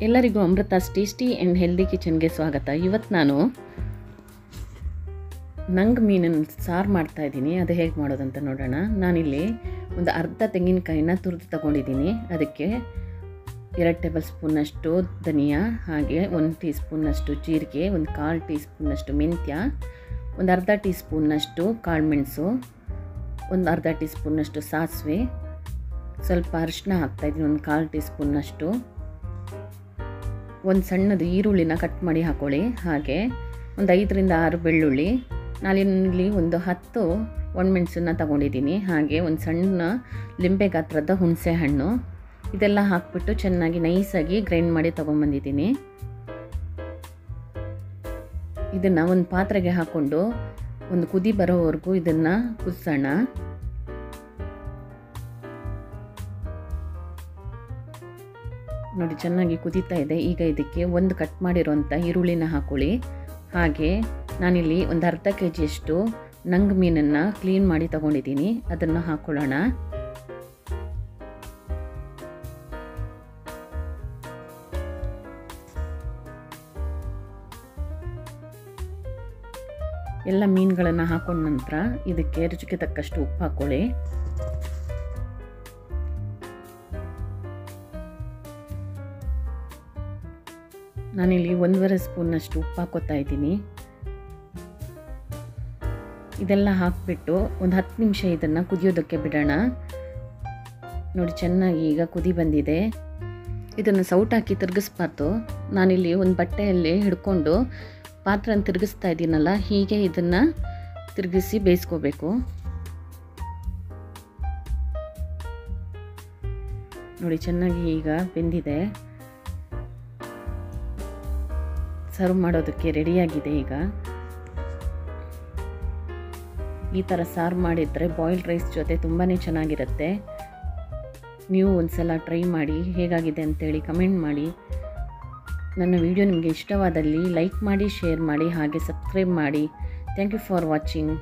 ಎಲ್ಲರಿಗೂ Amrutha's tasty and healthy ಕಿಚನ್ಗೆ ಸ್ವಾಗತ. ಇವತ್ತು ನಾನು ನಂಗೆ ಮೀನನ್ನು ಸಾರು ಮಾಡ್ತಾಯಿದ್ದೀನಿ. ಅದು ಹೇಗೆ ಮಾಡೋದಂತ ನೋಡೋಣ. ನಾನಿಲ್ಲಿ ಒಂದು ಅರ್ಧ ತೆಂಗಿನಕಾಯಿನ ತುರಿದು ತಗೊಂಡಿದ್ದೀನಿ. ಅದಕ್ಕೆ 2 ಟೇಬಲ್ ಸ್ಪೂನ್ನಷ್ಟು ಧನಿಯಾ, ಹಾಗೆ 1 ಟೀ ಸ್ಪೂನ್ನಷ್ಟು ಜೀರಿಗೆ, 1/4 ಟೀ ಸ್ಪೂನ್ನಷ್ಟು ಮೆಂತ್ಯ, ಒಂದು ಅರ್ಧ ಟೀ ಸ್ಪೂನ್ನಷ್ಟು ಕಾಳುಮೆಣಸು, ಒಂದು ಅರ್ಧ ಟೀ ಸ್ಪೂನ್ನಷ್ಟು ಸಾಸಿವೆ, ಸ್ವಲ್ಪ ಅರಿಶಿನ ಹಾಕ್ತಾಯಿದ್ದೀನಿ, 1/4 ಟೀ ಸ್ಪೂನ್ನಷ್ಟು, ಒಂದು ಸಣ್ಣದು ಈರುಳ್ಳಿನ ಕಟ್ ಮಾಡಿ ಹಾಕ್ಕೊಳ್ಳಿ, ಹಾಗೆ ಒಂದು 5 ರಿಂದ 6 ಬೆಳ್ಳುಳ್ಳಿ, ನಾನಿಲ್ಲಿ ಒಂದು 10 ಒಣಮೆಣಸನ್ನು ತಗೊಂಡಿದ್ದೀನಿ, ಹಾಗೆ ಒಂದು ಸಣ್ಣ ಲಿಂಬೆ ಗಾತ್ರದ ಹುಣಸೆ ಹಣ್ಣು. ಇದೆಲ್ಲ ಹಾಕ್ಬಿಟ್ಟು ಚೆನ್ನಾಗಿ ನೈಸಾಗಿ ಗ್ರೈಂಡ್ ಮಾಡಿ ತೊಗೊಂಬಂದಿದ್ದೀನಿ. ಇದನ್ನು ಒಂದು ಪಾತ್ರೆಗೆ ಹಾಕ್ಕೊಂಡು ಒಂದು ಕುದಿ ಬರೋವರೆಗೂ ಇದನ್ನು ಕುದಿಸೋಣ. ನೋಡಿ, ಚೆನ್ನಾಗಿ ಕುದೀತಾ ಇದೆ. ಈಗ ಇದಕ್ಕೆ ಒಂದು ಕಟ್ ಮಾಡಿರೋಂಥ ಈರುಳ್ಳಿನ ಹಾಕ್ಕೊಳ್ಳಿ. ಹಾಗೆ ನಾನಿಲ್ಲಿ ಒಂದು ಅರ್ಧ kg ನಂಗೆ ಮೀನನ್ನು ಕ್ಲೀನ್ ಮಾಡಿ ತಗೊಂಡಿದ್ದೀನಿ, ಅದನ್ನು ಹಾಕ್ಕೊಳ್ಳೋಣ. ಎಲ್ಲ ಮೀನುಗಳನ್ನು ಹಾಕೊಂಡ ನಂತರ ಇದಕ್ಕೆ ರುಚಿಗೆ ತಕ್ಕಷ್ಟು ಉಪ್ಪು ಹಾಕ್ಕೊಳ್ಳಿ. ನಾನಿಲ್ಲಿ 1.5 ಸ್ಪೂನ್ನಷ್ಟು ಉಪ್ಪು ಹಾಕೋತಾ ಇದ್ದೀನಿ. ಇದೆಲ್ಲ ಹಾಕಿಬಿಟ್ಟು ಒಂದು 10 ನಿಮಿಷ ಇದನ್ನು ಕುದಿಯೋದಕ್ಕೆ ಬಿಡೋಣ. ನೋಡಿ, ಚೆನ್ನಾಗಿ ಈಗ ಕುದಿ ಬಂದಿದೆ. ಇದನ್ನು ಸೌಟ್ ಹಾಕಿ ತಿರುಗಿಸ್ಬಾರ್ದು. ನಾನಿಲ್ಲಿ ಒಂದು ಬಟ್ಟೆಯಲ್ಲಿ ಹಿಡ್ಕೊಂಡು ಪಾತ್ರನ ತಿರುಗಿಸ್ತಾ ಇದ್ದೀನಲ್ಲ, ಹೀಗೆ ಇದನ್ನು ತಿರುಗಿಸಿ ಬೇಯಿಸ್ಕೋಬೇಕು. ನೋಡಿ, ಚೆನ್ನಾಗಿ ಈಗ ಬೆಂದಿದೆ. ಸರ್ವ್ ಮಾಡೋದಕ್ಕೆ ರೆಡಿಯಾಗಿದೆ. ಈಗ ಈ ಥರ ಸಾರು ಮಾಡಿದರೆ ಬಾಯ್ಲ್ಡ್ ರೈಸ್ ಜೊತೆ ತುಂಬಾ ಚೆನ್ನಾಗಿರುತ್ತೆ. ನೀವು ಒಂದು ಸಲ ಟ್ರೈ ಮಾಡಿ, ಹೇಗಾಗಿದೆ ಅಂತೇಳಿ ಕಮೆಂಟ್ ಮಾಡಿ. ನನ್ನ ವಿಡಿಯೋ ನಿಮಗೆ ಇಷ್ಟವಾದಲ್ಲಿ ಲೈಕ್ ಮಾಡಿ, ಶೇರ್ ಮಾಡಿ, ಹಾಗೆ ಸಬ್ಸ್ಕ್ರೈಬ್ ಮಾಡಿ. Thank you for watching.